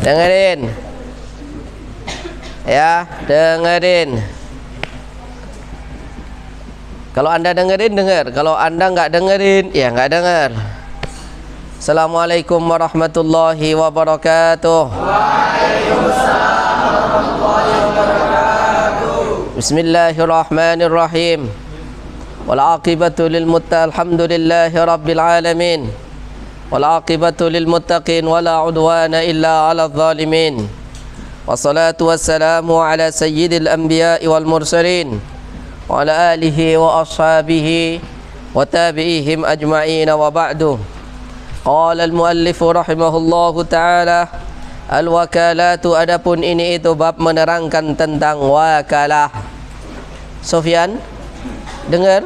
Dengerin. Ya, dengerin. Kalau Anda dengerin, dengar. Kalau Anda nggak dengerin, ya nggak dengar. Assalamualaikum warahmatullahi wabarakatuh. Waalaikumsalam warahmatullahi wabarakatuh. Bismillahirrahmanirrahim. Wal aqibatu lil muttaqin, alhamdulillahi rabbil alamin. Wal aqibatu lil muttaqin wala udwana illa 'alal zalimin. Wassalatu wassalamu ala sayyidil anbiya'i wal mursalin wa ala alihi wa ashabihi wa tabi'ihim ajma'in wa ba'du. Qala al-muallifu rahimahullahu ta'ala, al-wakalatu, adapun ini itu bab menerangkan tentang wakalah. Sofyan dengar?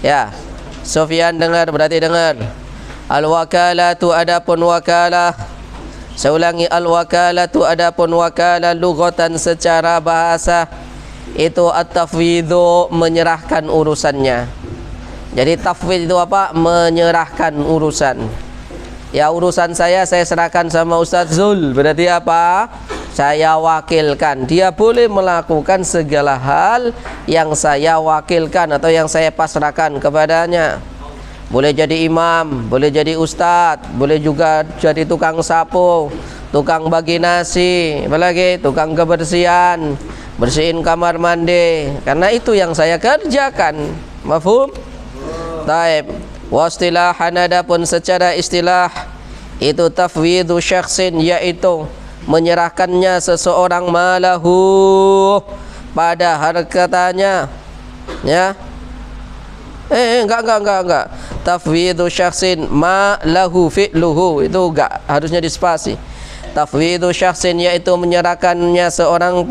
Ya, Sofyan dengar, berarti dengar. Al-wakalatu, adapun wakalah. Saya ulangi, al-wakalatu, adapun wakalah lughatan secara bahasa itu at-tafwidhu, menyerahkan urusannya. Jadi tafwid itu apa? Menyerahkan urusan. Ya, urusan saya serahkan sama Ustadz Zul. Berarti apa? Saya wakilkan. Dia boleh melakukan segala hal yang saya wakilkan atau yang saya pasrahkan kepadanya. Boleh jadi imam, boleh jadi ustadz, boleh juga jadi tukang sapu, tukang bagi nasi, apalagi tukang kebersihan, bersihin kamar mandi. Karena itu yang saya kerjakan. Mafhum? Taib. Wastilahan, adapun secara istilah itu tafwidhu syakhsin, yaitu menyerahkannya seseorang malahu, pada harkatanya. Ya. Enggak. Tafwidhu syakhsin ma lahu fi'luhu, itu enggak, harusnya dispasi. Tafwidhu syakhsin, yaitu menyerahkannya seseorang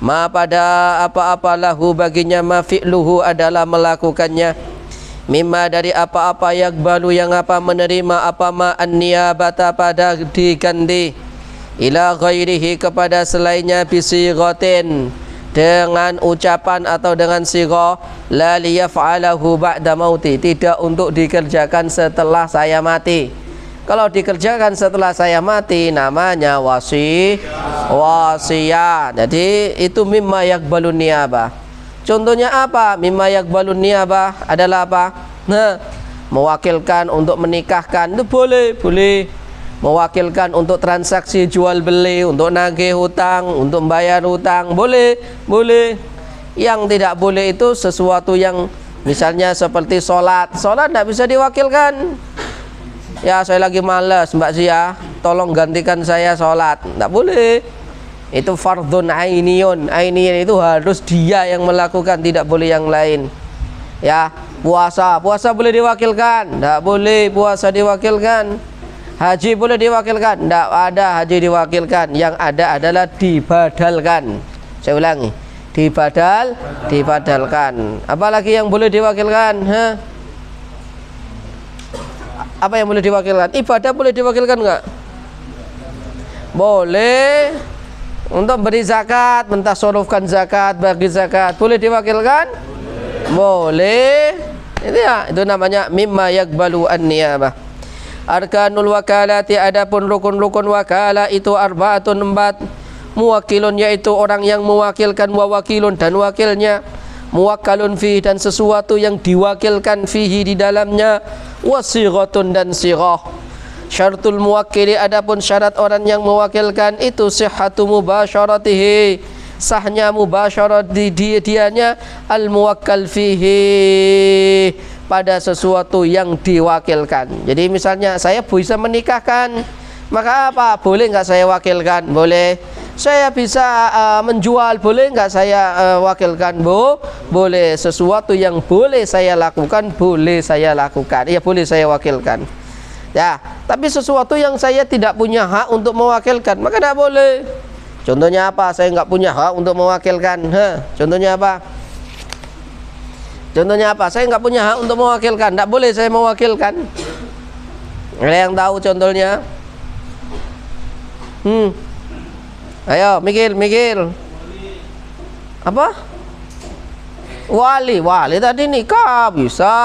ma pada apa-apa lahu baginya, ma fi'luhu adalah melakukannya, mimma dari apa-apa, yakbalu yang apa menerima, apa ma an-niyabata pada diganti, ila ghairihi kepada selainnya, bisighatin dengan ucapan atau dengan sigha, la liyaf'alahu ba'da mauti, tidak untuk dikerjakan setelah saya mati. Kalau dikerjakan setelah saya mati namanya wasiyah. Jadi itu mimma yakbalun niyabah. Contohnya apa? Mimma yakbalun niyabah adalah apa? Nah, mewakilkan untuk menikahkan itu boleh. Mewakilkan untuk transaksi jual beli, untuk nagih hutang, untuk bayar hutang, boleh. Yang tidak boleh itu sesuatu yang misalnya seperti sholat tidak bisa diwakilkan. Ya, saya lagi malas Mbak Zia, tolong gantikan saya sholat, tidak boleh. Itu fardhun ainiyun. Ainiyun itu harus dia yang melakukan, tidak boleh yang lain. Ya, puasa boleh diwakilkan? Tidak boleh puasa diwakilkan. Haji boleh diwakilkan? Tidak ada haji diwakilkan. Yang ada adalah dibadalkan. Saya ulangi, dibadalkan. Apalagi yang boleh diwakilkan? Apa yang boleh diwakilkan? Ibadah boleh diwakilkan enggak? Boleh. Untuk beri zakat, mentasarrufkan zakat, bagi zakat, boleh diwakilkan? Boleh. Itu namanya mimma yakbalu an-niyabah. Arkanul wakalati, adapun rukun-rukun wakalah itu arba'atun, 4. Muwakilun, yaitu orang yang mewakilkan, wa wakilun, dan wakilnya, muwakkalun fihi, dan sesuatu yang diwakilkan, fihi, di dalamnya, wasighatun, dan sighah. Syaratul muwakkili, adapun syarat orang yang mewakilkan itu sihhatu mubasyaratihi, sahnya mubasyarat dianya al muwakkal fihi, pada sesuatu yang diwakilkan. Jadi misalnya saya bisa menikahkan, maka apa? Boleh nggak saya wakilkan? Boleh. Saya bisa menjual, boleh nggak saya wakilkan? Boleh. Sesuatu yang boleh saya lakukan, boleh saya lakukan. Ya, boleh saya wakilkan. Ya, tapi sesuatu yang saya tidak punya hak untuk mewakilkan, maka tidak boleh. Contohnya apa? Saya nggak punya hak untuk mewakilkan. Contohnya apa? Saya nggak punya hak untuk mewakilkan, tidak boleh saya mewakilkan. Ada yang tahu contohnya? Ayo, mikir. Apa? Wali tadi nikah bisa.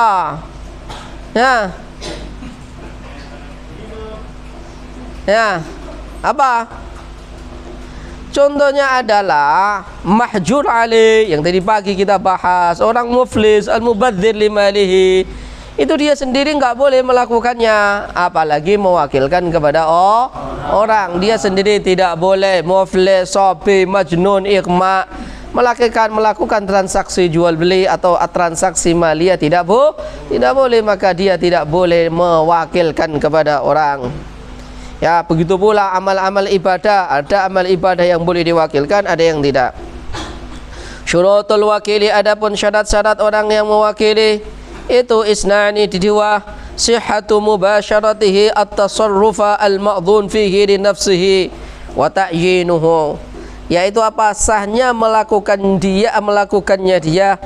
Ya. Ya, apa? Contohnya adalah mahjur alaih yang tadi pagi kita bahas, orang muflis, al-mubadzir limalihi. Itu dia sendiri nggak boleh melakukannya, apalagi mewakilkan kepada orang. Dia sendiri tidak boleh muflis, sobi, majnun, ikhma, melakukan transaksi jual beli atau transaksi maliyah tidak boleh, maka dia tidak boleh mewakilkan kepada orang. Ya, begitu pula amal-amal ibadah, ada amal ibadah yang boleh diwakilkan, ada yang tidak. Syurutul wakili, adapun syarat-syarat orang yang mewakili itu isnani dua, sihhatu mubasyaratihi at-tasarrufa al-ma'dhun fihi li nafsihi wa ta'yinuhu, yaitu apa? Sahnya melakukannya dia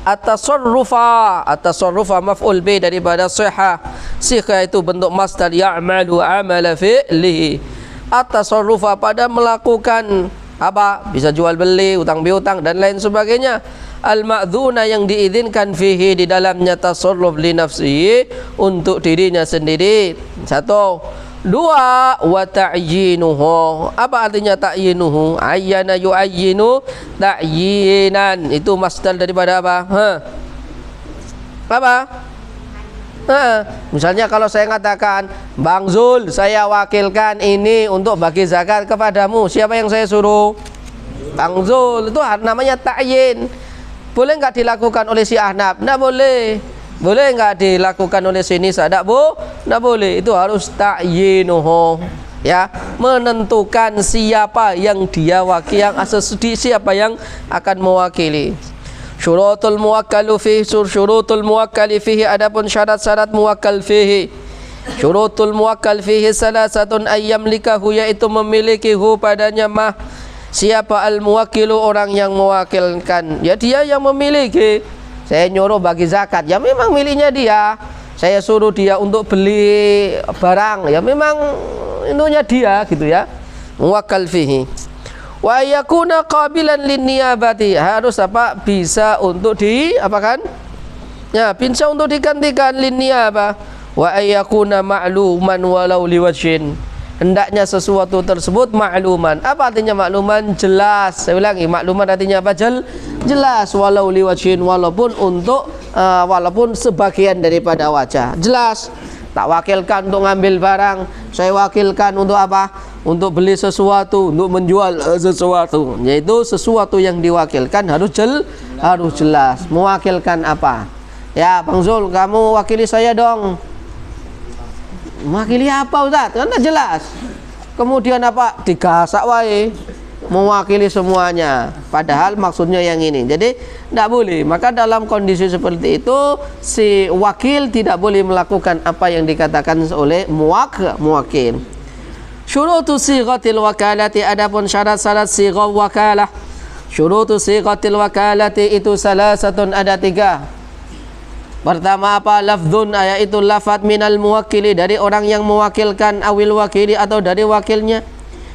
at-tasarrufa maf'ul bi daripada sihah. Sihah itu bentuk masdar ya'malu amala fi'lihi. At-tasarrufa pada melakukan apa? Bisa jual beli, utang piutang dan lain sebagainya. Al-ma'dzuna yang diizinkan fihi di dalamnya tasarruf li nafsihi untuk dirinya sendiri. Satu. Dua, wa ta'yinuhu. Apa artinya ta'yinuhu? Ayyana yu'ayyinu ta'yinan. Itu masdar daripada apa? Apa? Misalnya kalau saya katakan, Bang Zul, saya wakilkan ini untuk bagi zakat kepadamu. Siapa yang saya suruh? Bang Zul. Itu namanya ta'yin. Boleh nggak dilakukan oleh si Ahnaf? Nggak boleh. Boleh nggak dilakukan oleh si Nisa? Nggak boleh. Itu harus ta'yinuhu, ya, menentukan siapa yang dia wakil, yang siapa yang akan mewakili. Syurutul muwakkalu fihi, syurutul muwakkali fihi, adapun syarat-syarat muwakkal fihi. Syurutul muwakkal fihi salasatun ayyamlikahu, yaitu memilikihu padanya siapa al-muwakkilu, orang yang mewakilkan. Ya, dia yang memiliki. Saya nyuruh bagi zakat, ya memang miliknya dia. Saya suruh dia untuk beli barang, ya memang intinya dia, gitu ya. Muwakkal fihi. Wa yakuna qabilan linniyabati, harus apa? Bisa untuk diapakan? Ya, bisa untuk digantikan linniyabah. Wa yakuna ma'luman walau liwajhin. Hendaknya sesuatu tersebut ma'luman. Apa artinya ma'luman? Jelas. Saya ulangi, ma'luman artinya apa? Jelas, walau liwajhin, walaupun untuk walaupun sebagian daripada wajah. Jelas. Tak wakilkan untuk ngambil barang, saya wakilkan untuk apa? Untuk beli sesuatu, untuk menjual sesuatu. Yaitu sesuatu yang diwakilkan harus jelas. Mewakilkan apa? Ya, Bang Zul, kamu wakili saya dong. Mewakili apa, Ustaz? Kan jelas. Kemudian apa? Digasak wae. Mewakili semuanya. Padahal maksudnya yang ini. Jadi tidak boleh. Maka dalam kondisi seperti itu, si wakil tidak boleh melakukan apa yang dikatakan oleh muwakil. Syurutu sighatil wakalati, adapun syarat-syarat sighah wakalah. Syurutu sighatil wakalati itu salasatun, ada 3. Pertama apa? Lafdzun, yaitu lafadz minal muwakkili, dari orang yang mewakilkan, awil wakili, atau dari wakilnya.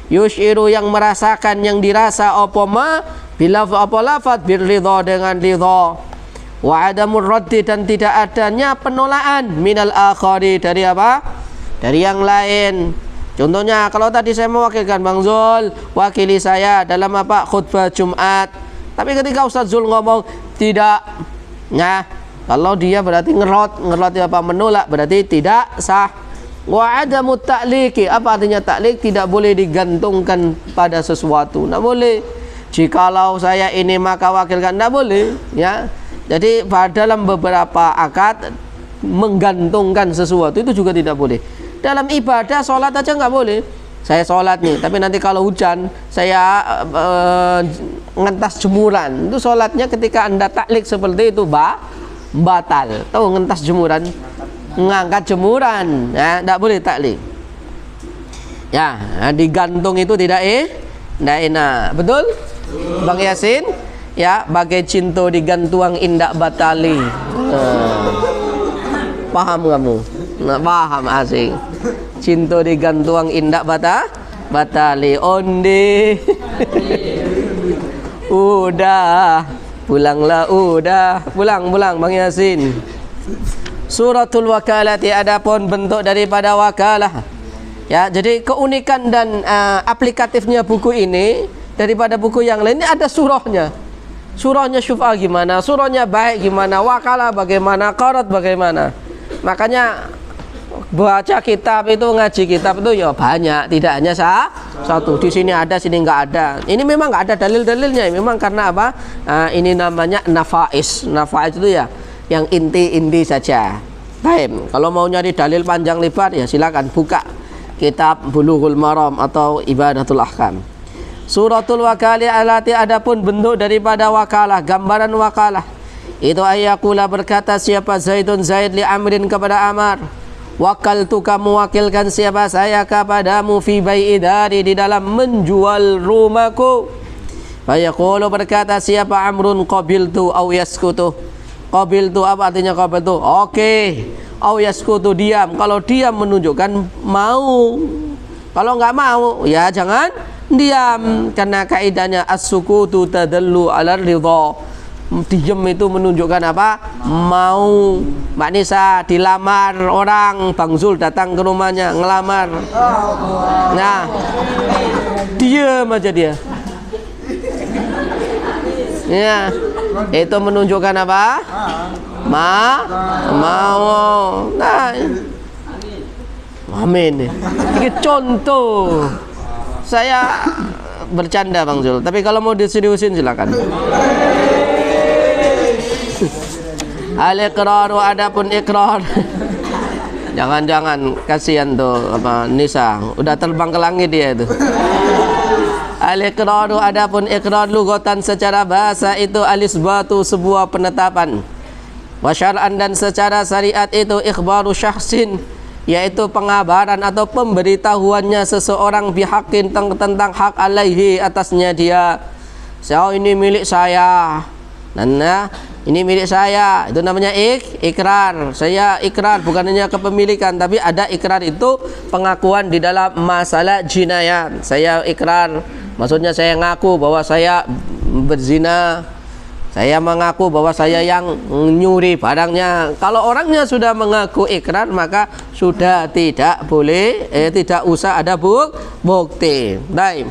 Yushiru, yang merasakan, yang dirasa, lafadz birridha, dengan ridha. Wa adamur raddi, dan tidak adanya penolakan, minal akhari, dari apa? Dari yang lain. Contohnya kalau tadi saya mewakilkan Bang Zul, wakili saya dalam apa? Khutbah Jumat. Tapi ketika Ustaz Zul ngomong tidak, nah, kalau dia berarti ngerot apa? Menolak, berarti tidak sah. Wa adamu ta'liqi, apa artinya ta'liq? Tidak boleh digantungkan pada sesuatu. Tidak boleh. Jikalau saya ini maka wakilkan, tidak boleh, ya. Jadi dalam beberapa akad menggantungkan sesuatu itu juga tidak boleh. Dalam ibadah sholat aja nggak boleh. Saya sholat nih, tapi nanti kalau hujan saya ngentas jemuran. Itu sholatnya ketika Anda taklik seperti itu batal. Tahu ngentas jemuran? Ngangkat jemuran, ya, tidak boleh taklik. Ya, digantung itu tidak enak. Betul? Bang Yasin? Ya, bagai cinta digantuang indak batali. Paham kamu? Nah, paham asing. Cinta digantuang indak batali. Onde. Udah, pulanglah, udah. Pulang Bang Yasin. Suratul wakalati, adapun bentuk daripada wakalah, Ya, jadi keunikan dan aplikatifnya buku ini daripada buku yang lain, ini ada surahnya. Surahnya syuf'ah gimana, surahnya baik gimana, wakalah bagaimana, qarat bagaimana. Makanya baca kitab itu, ngaji kitab itu ya banyak, tidak hanya satu. Di sini ada, sini nggak ada. Ini memang nggak ada dalil-dalilnya. Memang karena apa? Ini namanya nafais. Nafais itu ya yang inti-inti saja. Baik, kalau mau nyari dalil panjang lebar ya silakan buka kitab Bulughul Maram atau Ibadatul Ahkam. Suratul Wakali alati, adapun bentuk daripada wakalah, gambaran wakalah. Itu ayyakula, berkata siapa Zaidun Zaid li Amrin kepada Amar, wakaltu, kamu wakilkan siapa saya kepadamu, fi bai'i dari, di dalam menjual rumahku. Fayaqulu, berkata siapa Amrun, qabiltu au yaskutu. Qabiltu apa artinya qabiltu? Oke. Au yaskutu, diam. Kalau diam menunjukkan mau. Kalau nggak mau ya jangan diam, karena kaidahnya as-sukutu tadallu 'ala ridha. Diam itu menunjukkan apa? Mau. Mbak Nisa dilamar orang, Bang Zul datang ke rumahnya ngelamar. Nah, diam aja dia. Ya, itu menunjukkan apa? Mau. Nah, amin. Ini contoh. Saya bercanda Bang Zul, tapi kalau mau diseriusin silakan. Al-iqraru, adapun ikrar. Jangan kasihan tuh apa Nisa, udah terbang ke langit dia itu. Al-iqraru, adapun ikrar lugatan secara bahasa itu alisbatu, sebuah penetapan. Wa syar'an, dan secara syariat itu ikhbaru syahsin, yaitu pengabaran atau pemberitahuannya seseorang bihakin tentang hak alaihi, atasnya dia. So, ini milik saya. Nah, ini milik saya, itu namanya ikrar. Saya ikrar bukan hanya kepemilikan, tapi ada ikrar itu pengakuan di dalam masalah jinayat. Saya ikrar, maksudnya saya ngaku bahwa saya berzina. Saya mengaku bahwa saya yang nyuri barangnya. Kalau orangnya sudah mengaku ikrar, maka sudah tidak boleh, tidak usah ada bukti. Baik.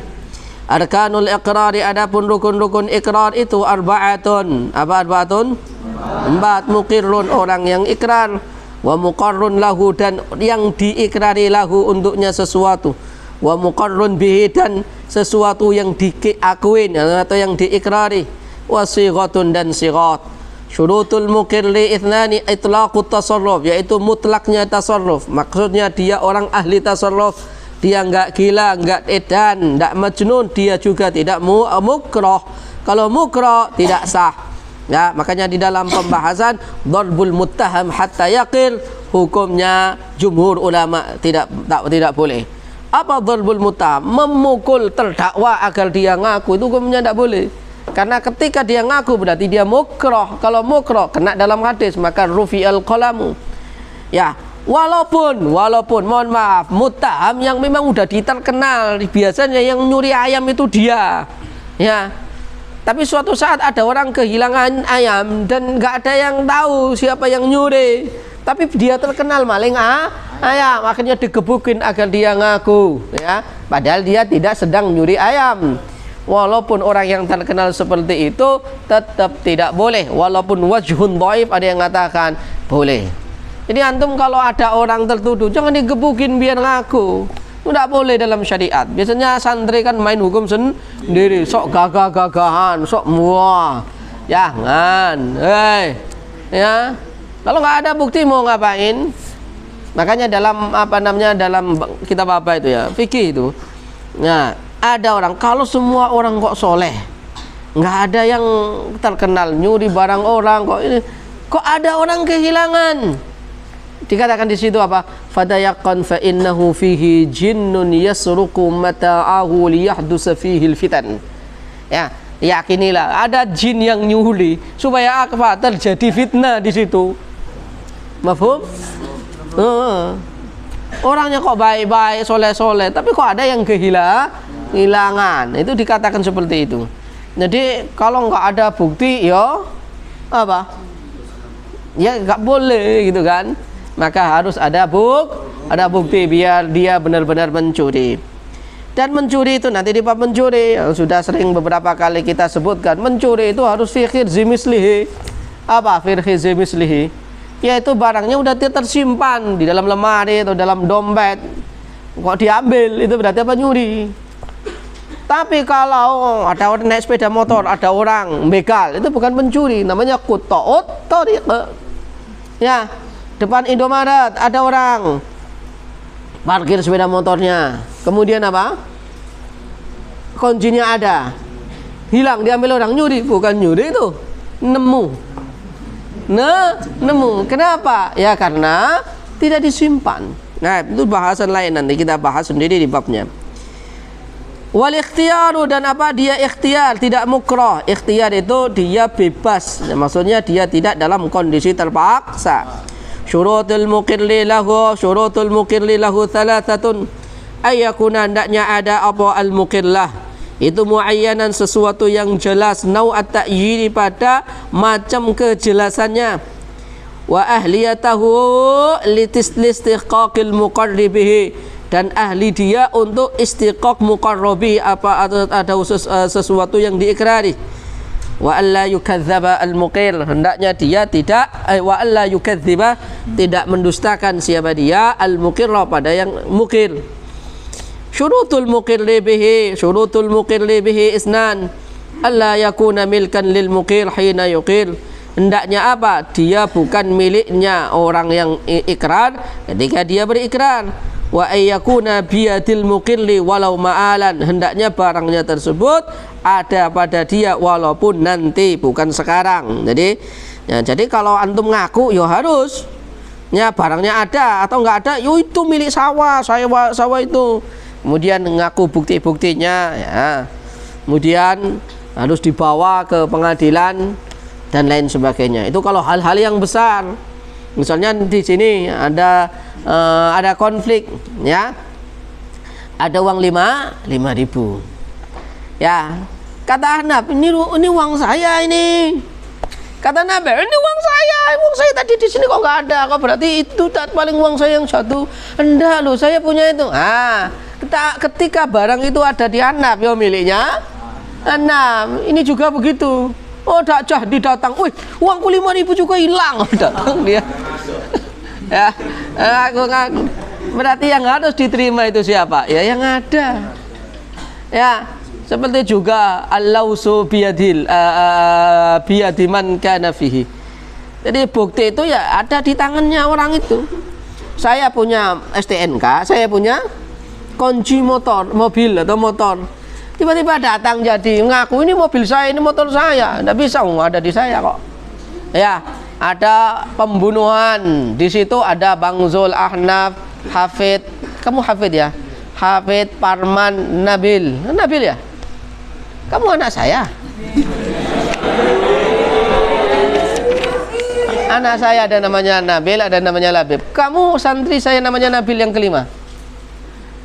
Arkanul iqrari, adapun rukun-rukun ikrar itu arba'atun. Apa arba'atun? 4. Muqirrun, orang yang ikrar. Wa muqarrun lahu, dan yang diikrari lahu untuknya sesuatu. Wa muqarrun bihi, dan sesuatu yang diakuin atau yang diikrari. Wa sighatun, dan sighat. Syurutul muqirri ithnani, itlaqut tasarruf, yaitu mutlaknya tasarruf. Maksudnya dia orang ahli tasarruf. Dia enggak gila, enggak edan, enggak majnun, dia juga tidak mukrah. Kalau mukrah tidak sah. Ya, makanya di dalam pembahasan darbul muttaham hatta yaqil, hukumnya jumhur ulama tidak boleh. Apa darbul muttaham? Memukul terdakwa agar dia ngaku, itu hukumnya tidak boleh. Karena ketika dia ngaku berarti dia mukrah. Kalau mukrah kena dalam hadis, maka rufi'al qalamu. Ya, walaupun mohon maaf, muttaham yang memang udah terkenal, biasanya yang nyuri ayam itu dia. Ya. Tapi suatu saat ada orang kehilangan ayam dan nggak ada yang tahu siapa yang nyuri. Tapi dia terkenal maling ayam, akhirnya digebukin agar dia ngaku, ya. Padahal dia tidak sedang nyuri ayam. Walaupun orang yang terkenal seperti itu tetap tidak boleh. Walaupun wajhun dhaif, ada yang mengatakan boleh. Jadi antum kalau ada orang tertuduh jangan digebukin biar ngaku. Tidak boleh dalam syariat. Biasanya santri kan main hukum sendiri, sok gagah-gagahan, sok muah. Jangan. Ya. Kalau nggak ada bukti mau ngapain? Makanya dalam dalam kitab apa itu ya? Fikih itu. Nah, ada orang, kalau semua orang kok soleh, nggak ada yang terkenal nyuri barang orang, kok ada orang kehilangan. Dikatakan di situ apa? Fadayaqan fa innahu fihi jinnun yasruqu mata'ahu liyahdusa fihi alfitan. Ya, yakinilah ada jin yang nyuri supaya apa? Terjadi fitnah di situ. Mafhum? Orangnya kok baik-baik, soleh-soleh, tapi kok ada yang kehilangan. Itu dikatakan seperti itu. Jadi kalau nggak ada bukti, ya apa? Ya nggak boleh gitu kan. Maka harus ada ada bukti biar dia benar-benar mencuri. Dan mencuri itu nanti di bab mencuri sudah sering beberapa kali kita sebutkan, mencuri itu harus fi khirzi mislihi. Apa fi khirzi mislihi? Yaitu barangnya udah tersimpan di dalam lemari atau dalam dompet, kok diambil, itu berarti apa? Nyuri. Tapi kalau ada orang naik sepeda motor, ada orang begal, itu bukan pencuri, namanya quta'ut thariq. Ya, depan Indomaret ada orang parkir sepeda motornya, kemudian apa? Kuncinya ada, hilang, diambil orang. Nyuri? Bukan nyuri, itu nemu. Nemu. Kenapa? Ya karena tidak disimpan. Nah, itu bahasan lain, nanti kita bahas sendiri di babnya. Wal ikhtiyaru, dan apa? Dia ikhtiar, tidak mukrah. Ikhtiar itu dia bebas, maksudnya dia tidak dalam kondisi terpaksa. Syurutul muqirli lahu thalathatun, ayyakuna, hendaknya ada apa al-muqillah itu muayyanan, sesuatu yang jelas, nau'at ta'yini, pada macam kejelasannya, wa ahliyatahu listiqaqil muqarribihi, dan ahli dia untuk istiqaq muqarrabi, apa ada sesuatu yang diikrari. Wa alla yukadzdzaba al-muqil, hendaknya dia tidak wa alla yukadziba, tidak mendustakan siapa dia al-muqirra, pada yang muqil. Syurutul muqirli bihi isnan, alla yakuna milkan lil muqil hina yuqil, hendaknya apa? Dia bukan miliknya orang yang ikrar ketika dia berikrar. Wa ayyakuna biyadil muqilli walau ma'alan, hendaknya barangnya tersebut ada pada dia walaupun nanti, bukan sekarang. Jadi kalau antum ngaku ya harus ya barangnya ada, atau enggak ada yo itu milik sawah itu. Kemudian ngaku bukti-buktinya ya. Kemudian harus dibawa ke pengadilan dan lain sebagainya. Itu kalau hal-hal yang besar. Misalnya di sini ada konflik ya, ada uang 5.000 ya, kata Ahnaf, ini uang saya ini. Kata Nabi, ini uang saya tadi di sini kok nggak ada, kok berarti itu paling uang saya yang satu. Enggak loh, saya punya itu. Ketika barang itu ada di Ahnaf, ya miliknya Ahnaf. Ini juga begitu. Oh, jadi datang, wih, uangku 5.000 juga hilang. Datang dia. Ya, aku ngaku. Berarti yang harus diterima itu siapa? Ya yang ada. Ya, seperti juga al-lausu biyadiman kana fihi. Jadi bukti itu ya ada di tangannya orang itu. Saya punya STNK, saya punya kunci mobil atau motor. Tiba-tiba datang jadi ngaku ini mobil saya, ini motor saya. Tidak bisa, ada di saya kok. Ya, ada pembunuhan. Di situ ada Bang Zul, Ahnaf, Hafid. Kamu Hafid ya? Hafid, Parman, Nabil. Nabil ya? Kamu anak saya? Anak saya ada namanya Nabil, ada namanya Labib. Kamu santri saya namanya Nabil yang kelima.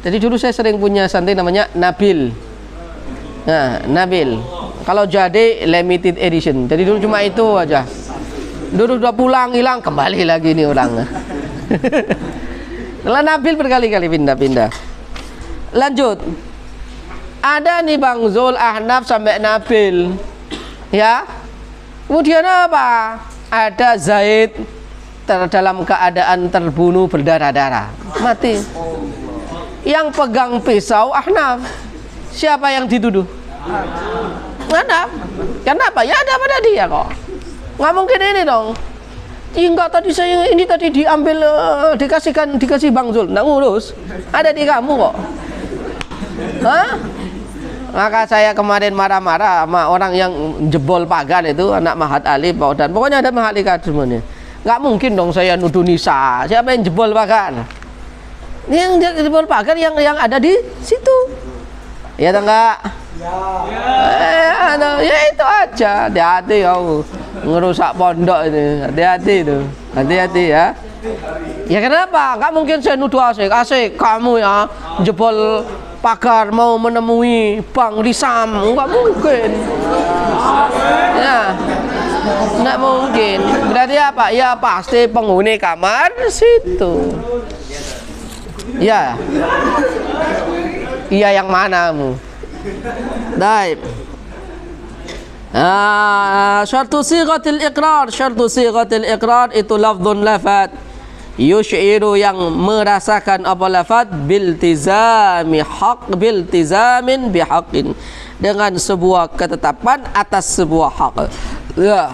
Jadi dulu saya sering punya santri namanya Nabil. Nah, Nabil. Kalau jadi limited edition. Jadi dulu cuma itu aja. Dulu udah pulang hilang, kembali lagi nih orang. Lah Nabil berkali-kali pindah-pindah. Lanjut. Ada nih Bang Zul, Ahnaf sampai Nabil. Ya. Kemudian apa? Ada Zaid dalam keadaan terbunuh berdarah-darah, mati. Yang pegang pisau Ahnaf. Siapa yang dituduh? Ahnaf. Kenapa? Ya ada pada dia kok. Nggak mungkin ini dong. Enggak, tadi saya ini tadi diambil, dikasih Bang Zul. Nggak ngurus. Ada di kamu kok. Hah? Maka saya kemarin marah-marah sama orang yang jebol pagar itu, anak Mahat Ali, dan pokoknya ada Mahat Ali semuanya. Nggak mungkin dong saya nuduh Nisa. Siapa yang jebol pagar? Ini yang jebol pagar yang ada di situ. Ya atau enggak? Ya itu aja. Hati-hati kau ngerusak pondok ini. Hati-hati itu. Hati-hati ya. Ya kenapa? Nggak mungkin saya nuduh asik kamu ya jebol pagar mau menemui Bang Risam. Nggak mungkin. Ya, nggak mungkin. Berarti apa? Ya pasti penghuni kamar situ. Iya. Iya yang manamu? Baik. Syartu sighatil iqrar. Syartu sighatil iqrar itu lafdzun lafat yush'iru yang merasakan apa lafaz biltizamin bihaqqin, dengan sebuah ketetapan atas sebuah hak. Ya,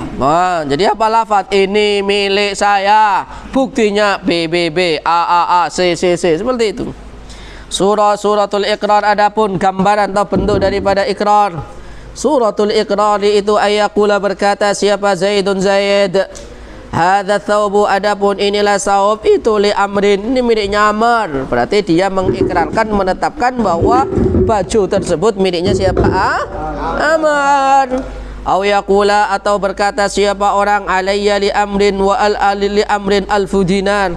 jadi apa lafaz ini milik saya, buktinya BBB, AAA, CCC, seperti itu. Suratul iqrar adapun gambaran atau bentuk daripada iqrar. Suratul iqrar itu ayaqula berkata siapa Zaidun Zaid, hadza thawbu adapun inilah saub itu li amrin, ini miliknya Amr. Berarti dia mengikrarkan, menetapkan bahwa baju tersebut miliknya siapa? Amr. Aw yaqula atau berkata siapa orang alayya li amrin wa li amrin alfu dinar.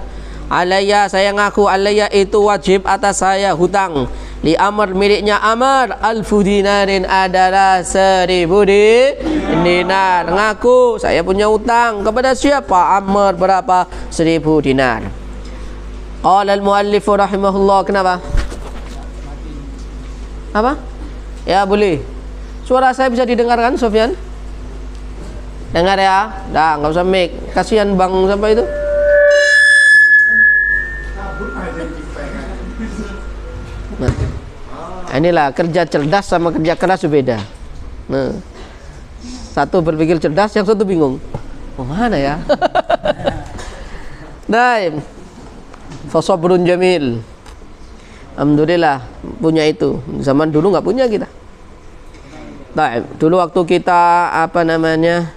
Alayya saya ngaku, alayya itu wajib atas saya hutang. Li Amr miliknya Amr alfu dinarin adalah 1000 dinar. Ngaku saya punya utang kepada siapa? Amr berapa? 1000 dinar. Qala al-muallif rahimahullah. Kenapa? Apa? Ya boleh. Suara saya bisa didengarkan, Sofyan? Dengar ya? Dah, nggak usah mic. Kasihan Bang siapa itu? Nah, inilah kerja cerdas sama kerja keras beda. Nah, satu berpikir cerdas, yang satu bingung. Oh, mana ya? Daim. Fasabrun jamil. Alhamdulillah punya itu. Zaman dulu nggak punya kita. Daim. Dulu waktu kita apa namanya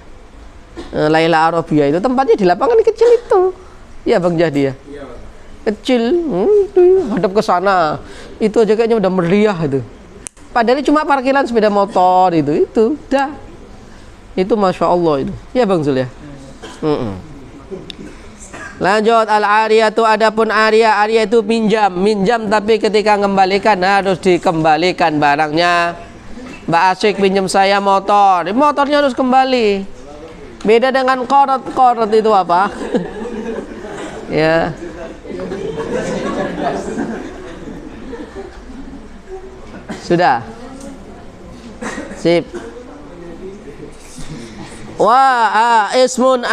Laila Arabia itu tempatnya di lapangan kecil itu. Ya Bang Jadi ya. Kecil, hadap ke sana, itu aja kayaknya udah meriah itu. Padahal cuma parkiran sepeda motor itu dah. Itu masya Allah itu. Ya Bang Zul ya. Lanjut al-ariyatu adapun ariyah itu minjam tapi ketika mengembalikan harus dikembalikan barangnya. Mbak Asyik pinjam saya motornya harus kembali. Beda dengan korot itu apa? Ya. Sudah. Sip. Ismun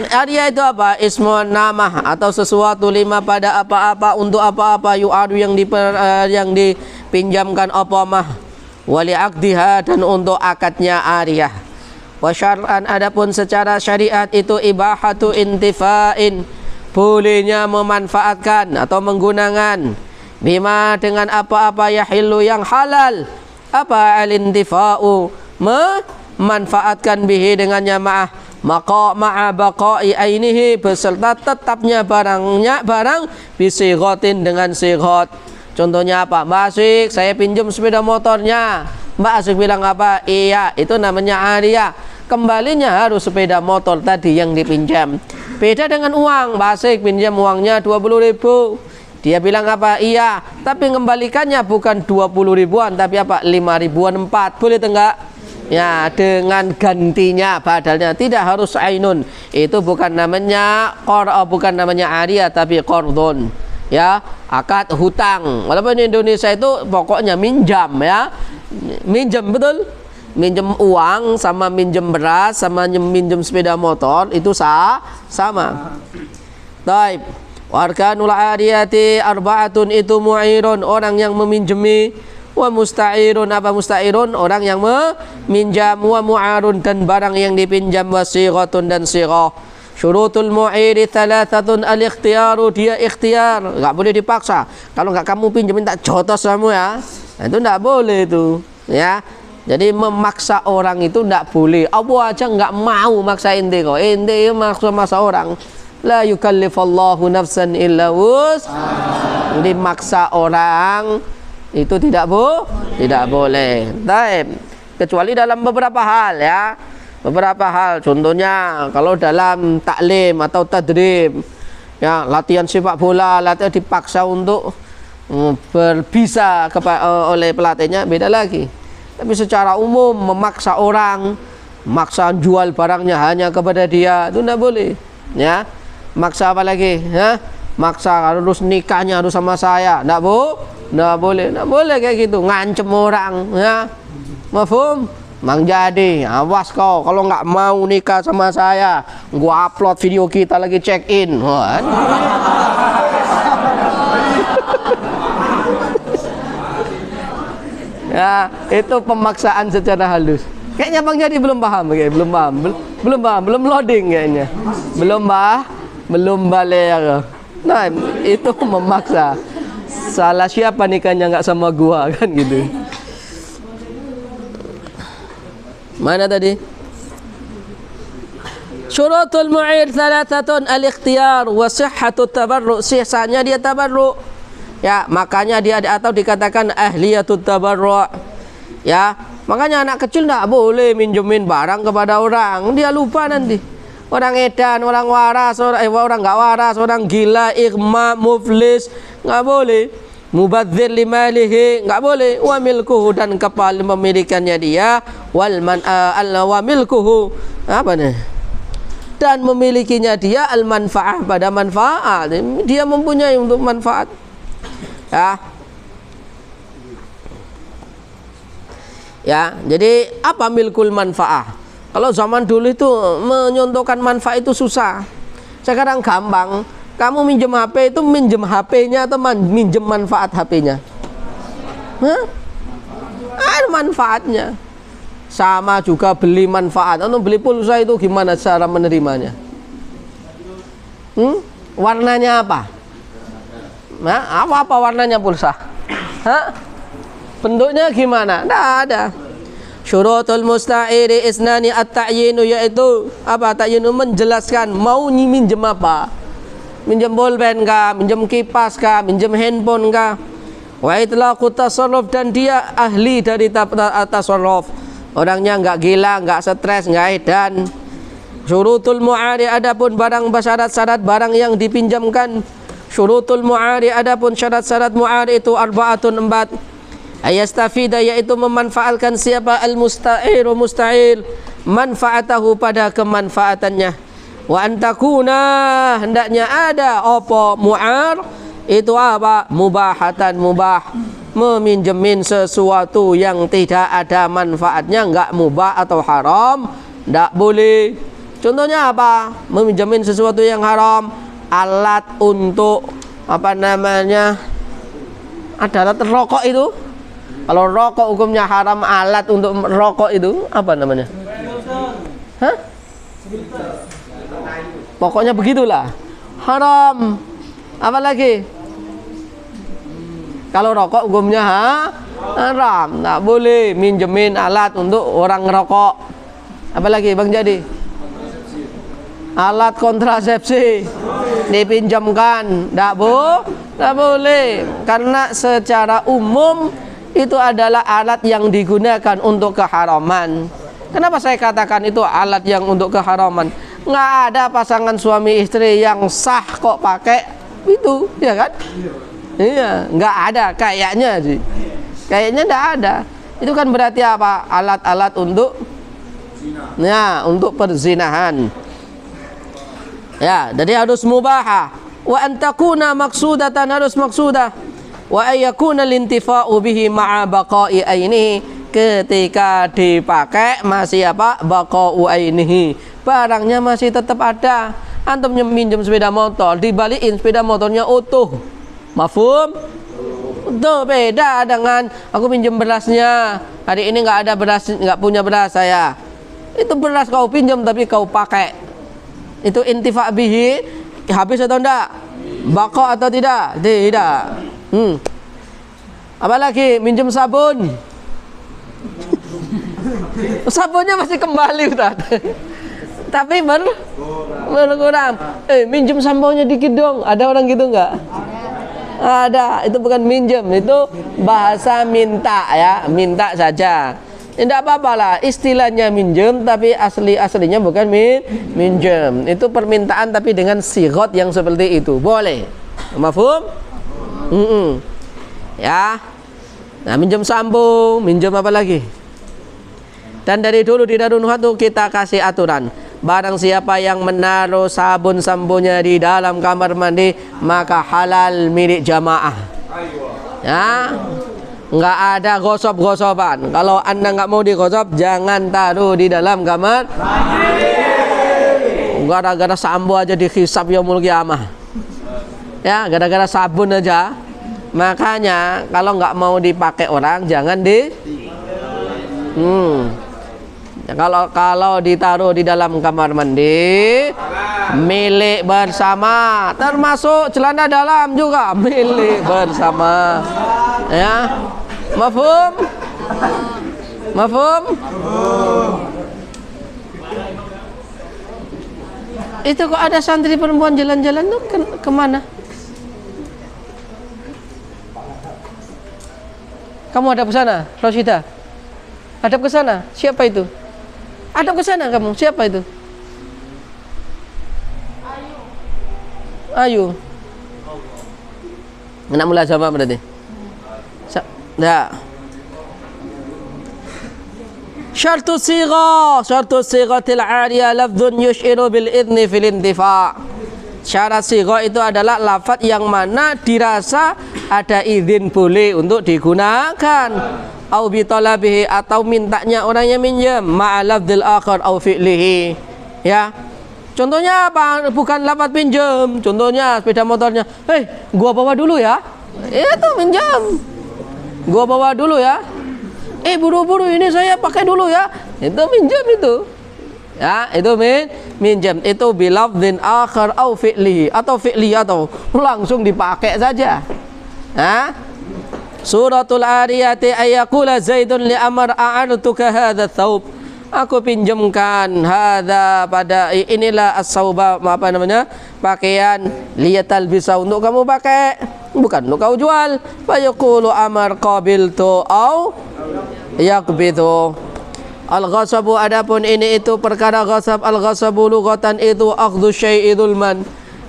arya itu apa? Ismun nama atau sesuatu lima pada apa-apa untuk apa-apa yu'adu yang dipinjamkan apa mah wali akdiha dan untuk akadnya arya. Wa syar'an adapun secara syariat itu ibahatu intifa'in, bolehnya memanfaatkan atau menggunakan bima dengan apa-apa yahillu yang halal. Apa al-intifa'u? Memanfaatkan bihi dengannya ma'a baqa'i ainihi beserta tetapnya barang bisighatin dengan sighat. Contohnya apa? Mbak Asyik saya pinjam sepeda motornya. Mbak Asyik bilang apa? Iya, itu namanya ariyah. Kembalinya harus sepeda motor tadi yang dipinjam. Beda dengan uang. Mbak Asyik pinjam uangnya 20.000. Dia bilang apa? Iya, tapi mengembalikannya bukan 20 ribuan tapi apa? 5 ribuan 4. Boleh enggak? Ya, dengan gantinya badalnya, tidak harus ainun. Itu bukan namanya bukan namanya ariyah tapi qardun. Ya, akad hutang. Walaupun di Indonesia itu pokoknya minjam ya. Minjam betul? Minjem uang sama minjem beras sama minjem sepeda motor itu sama. Baik. Warkanul ariyati arba'atun itu mu'irun, orang yang meminjemi, wa musta'irun apa musta'irun, orang yang meminjam, wa mu'arun dan barang yang dipinjam, wa sighatun dan sighah. Syurutul mu'iri thalathatun al-ikhtiyaru, dia ikhtiar, enggak boleh dipaksa. Kalau enggak kamu pinjam minta jotos kamu ya. Nah, itu enggak boleh itu, ya. Jadi memaksa orang itu enggak boleh. Allah aja enggak mau maksa ente kok. Ente maksa orang. La yukallifallahu nafsan illa wus'aha. Jadi maksa orang itu tidak boleh. Baik. Kecuali dalam beberapa hal ya. Beberapa hal, contohnya kalau dalam taklim atau tadrib ya, latihan sepak bola, latihan dipaksa untuk berbisa oleh pelatihnya, beda lagi. Tapi secara umum memaksa orang, maksa jual barangnya hanya kepada dia, itu tidak boleh ya. Maksa apa lagi ya? maksa harus nikahnya harus sama saya. Nggak boleh kayak gitu, ngancem orang ya. Mafhum? Mang Jadi, awas kau kalau nggak mau nikah sama saya, gua upload video kita lagi check in. Ya, itu pemaksaan secara halus. Kayaknya Bang Jadi belum paham, belum loading kayaknya. Belum balik. Nah, itu memaksa. Salah siapa nikahnya nggak sama gua kan gitu. Mana tadi? Syurutul mu'ir thalathatun al-ikhtiyar wa sihhatut tabarru'. Sisanya dia tabarru'. Ya, makanya dia atau dikatakan ahliyatut tabarru'. Ya, makanya anak kecil enggak boleh minjemin barang kepada orang. Dia lupa nanti. Orang edan, orang waras, orang enggak waras, orang gila, ighma, muflis, enggak boleh. Mubadzir limalihi, enggak boleh. Wa milkuhu, dan kepemilikannya dia, wal man wa milkuhu, apa nih? Dan memilikinya dia al manfaah, pada manfaat. Dia mempunyai untuk manfaat. Ya, jadi apa milkul manfaah? Kalau zaman dulu itu menyontohkan manfaat itu susah. Sekarang gampang. Kamu minjem HP itu minjem HP-nya atau minjem manfaat HP-nya? Ada manfaatnya. Sama juga beli manfaat. Untuk beli pulsa itu gimana cara menerimanya? Warnanya apa? Nah, apa warnanya pulsa? Bentuknya gimana? Tidak ada. Syurutul musta'iri isnani at-ta'yinu, yaitu apa? Ta'yinu menjelaskan mau minjem apa. Minjem bolpen kah, minjem kipas kah, minjem handphone kah. Wa itlaqut tasarruf, dan dia ahli dari tasarruf. Orangnya enggak gila, enggak stres, enggak edan. Syurutul mu'ari, adapun barang syarat-syarat barang yang dipinjamkan. Syurutul mu'ari, adapun syarat-syarat mu'ari itu arba'atun, 4. Ayastafida, yaitu memanfaatkan siapa al-musta'iru musta'il manfaatahu, pada kemanfaatannya. Wa antakuna, hendaknya ada apa mu'ar itu apa? Mubahatan, mubah, meminjemin sesuatu yang tidak ada manfaatnya, enggak mubah atau haram, enggak boleh. Contohnya apa? Meminjemin sesuatu yang haram, alat untuk apa namanya? Ada alat rokok itu. Kalau rokok hukumnya haram, alat untuk rokok itu apa namanya? Pokoknya begitulah. Haram. Apa lagi? Kalau rokok hukumnya haram, tak boleh minjemin alat untuk orang ngerokok. Apa lagi Bang Jadi? Alat kontrasepsi dipinjamkan, tak boleh. Karena secara umum itu adalah alat yang digunakan untuk keharaman. Kenapa saya katakan itu alat yang untuk keharaman? Nggak ada pasangan suami istri yang sah kok pakai itu, ya kan? Iya, nggak ada kayaknya sih. Kayaknya nggak ada. Itu kan berarti apa? Alat-alat untuk untuk perzinahan. Ya, jadi harus mubahah. Wa antakuna maksudatan, harus maksudah. Wa ayyakuna lintifa'u bihi ma'a baqa'i ainihi, ketika dipakai masih apa? Baqa'u ainihi, barangnya masih tetap ada. Antum minjem sepeda motor, dibalikin sepeda motornya utuh. Mafhum? Itu beda dengan aku minjem berasnya. Hari ini nggak ada beras, nggak punya beras saya. Itu beras kau pinjam tapi kau pakai. Itu intifa' bihi, habis atau enggak? Baqa atau tidak? Tidak. Apalagi minjem sabun. Sabunnya masih kembali Ustaz. Tapi berkurang. Minjem samponya dikit dong. Ada orang gitu enggak? Ada. Itu bukan minjem, itu bahasa minta ya, minta saja. Tidak apa-apa lah, istilahnya minjem tapi aslinya bukan minjem. Itu permintaan tapi dengan sigot yang seperti itu. Boleh. Mafhum? Ya. Nah, minjem sampo, minjem apa lagi? Dan dari dulu di Darun Nuhat kita kasih aturan. barang siapa yang menaruh sabun-sabunnya di dalam kamar mandi maka halal milik jamaah. Ya, nggak ada gosop-gosopan. Kalau anda nggak mau digosop, jangan taruh di dalam kamar mandi. Gara-gara sambo aja dihisab yaumul qiyamah. Ya, gara-gara sabun aja. Makanya kalau nggak mau dipakai orang jangan ya, kalau ditaruh di dalam kamar mandi milik bersama, termasuk celana dalam juga milik bersama. Ya, mafhum? Mafhum? Itu kok ada santri perempuan jalan-jalan tuh kemana? Kamu hadap ke sana, Rosida? Hadap ke sana. Siapa itu? Hadap ke sana kamu. Siapa itu? Ayu. Anak mula sama berarti. Ya. Syartu sighatil 'ariyah lafdzun yush'iru bil idzni fil intifa'. Syarat sigha itu adalah lafaz yang mana dirasa ada izin boleh untuk digunakan. Au bi talabihi, atau mintanya orangnya minjem, ma'a lafdzil akhar au fi'lihi. Ya. Contohnya apa? Bukan lafaz pinjam. Contohnya sepeda motornya. "Hei, gua bawa dulu ya." Itu minjam. "Gua bawa dulu ya." Buru-buru ini saya pakai dulu ya. Itu minjam itu. Ya, itu minjam. Itu bilafdzin akhar au fi'lihi, atau fi'li, atau langsung dipakai saja. Ha? Suratul Ariyati ayaqula Zaidun li Amr a'artuka hadha thawb. Aku pinjamkan hadza pada inilah as-sauba, apa namanya? Pakaian liyatal bisa untuk kamu pakai, bukan untuk kau jual. Fa yaqulu Amr qabiltu au yaqbidu. Al-ghasabu, adapun ini itu perkara ghasab. Al-ghasabu lughatan itu akhdhu syai'i dzulman,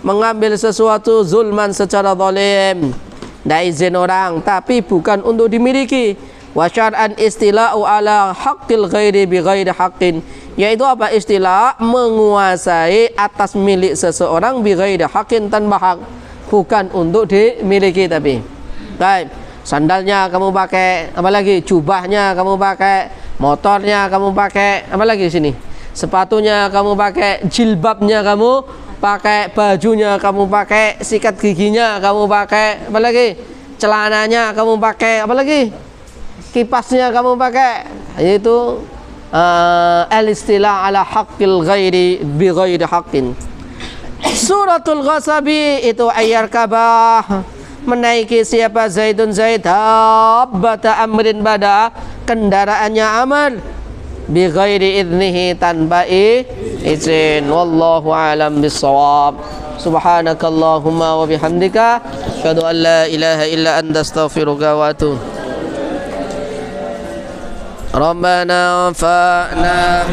mengambil sesuatu zulman secara zalim. Tidak izin orang, tapi bukan untuk dimiliki. Wa syar'an istila'u ala haqqil ghairi bi ghairi haqqin, yaitu apa istilah? Menguasai atas milik seseorang bi ghairi haqqin, tanpa hak, bukan untuk dimiliki. Tapi baik, sandalnya kamu pakai, apalagi jubahnya kamu pakai, motornya kamu pakai, apalagi sini sepatunya kamu pakai, jilbabnya kamu pakai, bajunya kamu pakai, sikat giginya kamu pakai, apalagi celananya kamu pakai, apalagi kipasnya kamu pakai. Itu al-istilah ala haqqil ghairi bi ghairi haqqin. Suratul ghasabi itu ayyarkabah, menaiki siapa Zaidun Zaid habbata amrin, pada kendaraannya Amr, bi ghairi idnihi, tanpa izin. Wallahu alam bissawab. Subhanakallahumma wa bihamdika asyhadu an la ilaha illa anta astaghfiruka wa atubu. Rabbana anfa'na